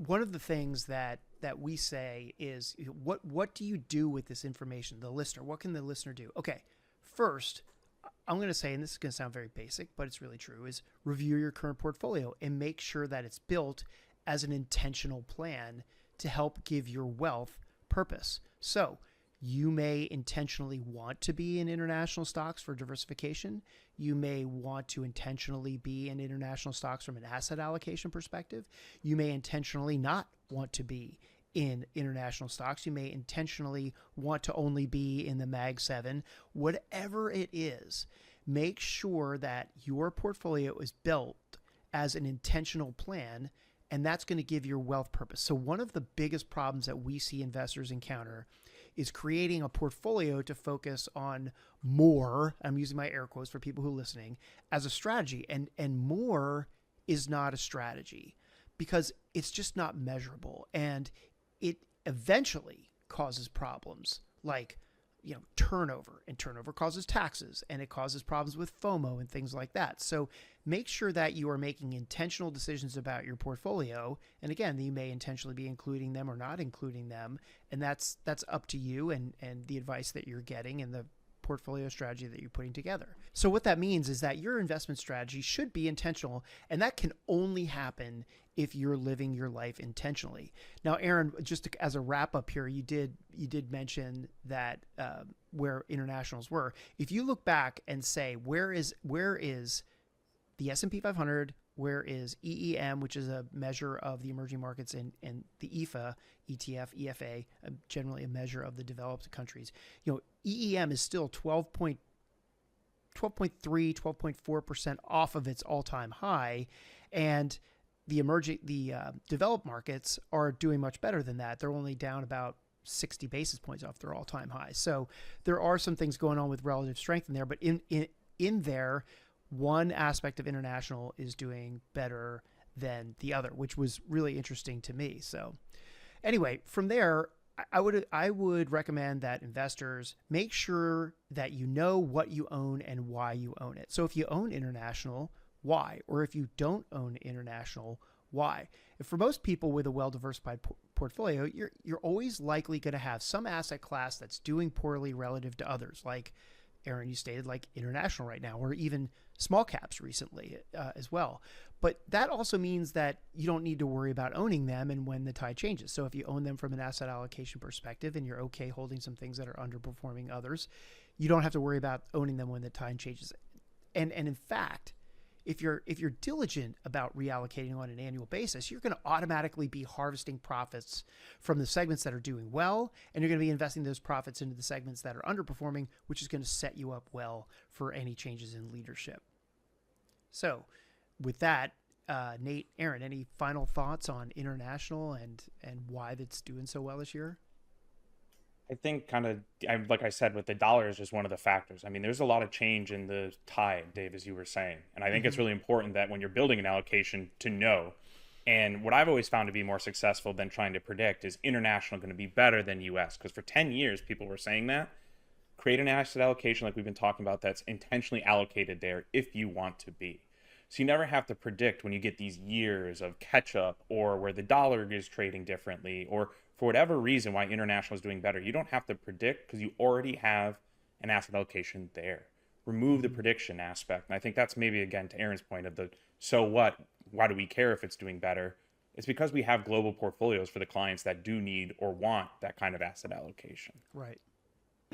one of the things that we say is, what do you do with this information? The listener, what can the listener do? Okay, first, I'm going to say, and this is going to sound very basic, but it's really true, is review your current portfolio and make sure that it's built as an intentional plan to help give your wealth purpose. So you may intentionally want to be in international stocks for diversification. You may want to intentionally be in international stocks from an asset allocation perspective. You may intentionally not want to be in international stocks. You may intentionally want to only be in the Mag 7. Whatever it is, make sure that your portfolio is built as an intentional plan, and that's going to give your wealth purpose. So one of the biggest problems that we see investors encounter is creating a portfolio to focus on more, I'm using my air quotes for people who are listening, as a strategy. And more is not a strategy because it's just not measurable. And it eventually causes problems like, turnover, and turnover causes taxes, and it causes problems with FOMO and things like that. So make sure that you are making intentional decisions about your portfolio. And again, you may intentionally be including them or not including them. And that's up to you and the advice that you're getting and the portfolio strategy that you're putting together. So what that means is that your investment strategy should be intentional, and that can only happen if you're living your life intentionally. Now, Aaron, just as a wrap up here, you did mention that where internationals were. If you look back and say, where is the S&P 500? Where is EEM, which is a measure of the emerging markets, and the EFA, ETF, EFA, generally a measure of the developed countries. EEM is still 12.3, 12.4% off of its all-time high, and the developed markets are doing much better than that. They're only down about 60 basis points off their all-time high. So there are some things going on with relative strength in there, but in there, one aspect of international is doing better than the other, which was really interesting to me. So anyway, from there, I would recommend that investors make sure that you know what you own and why you own it. So if you own international, why? Or if you don't own international, why? And for most people with a well-diversified portfolio, you're always likely going to have some asset class that's doing poorly relative to others, like Aaron, you stated, like international right now, or even small caps recently as well. But that also means that you don't need to worry about owning them and when the tide changes. So if you own them from an asset allocation perspective and you're okay holding some things that are underperforming others, you don't have to worry about owning them when the tide changes. And in fact, if you're diligent about reallocating on an annual basis, you're going to automatically be harvesting profits from the segments that are doing well, and you're going to be investing those profits into the segments that are underperforming, which is going to set you up well for any changes in leadership. So with that, Nate, Aaron, any final thoughts on international and why that's doing so well this year? I think like I said, with the dollar is just one of the factors. I mean, there's a lot of change in the tide, Dave, as you were saying. And I think it's really important that when you're building an allocation to know. And what I've always found to be more successful than trying to predict is international going to be better than US. Because for 10 years, people were saying that. Create an asset allocation like we've been talking about that's intentionally allocated there if you want to be. So you never have to predict when you get these years of catch up or where the dollar is trading differently or for whatever reason why international is doing better. You don't have to predict because you already have an asset allocation there. Remove the prediction aspect. And I think that's maybe, again, to Aaron's point of the so what, why do we care if it's doing better? It's because we have global portfolios for the clients that do need or want that kind of asset allocation. Right.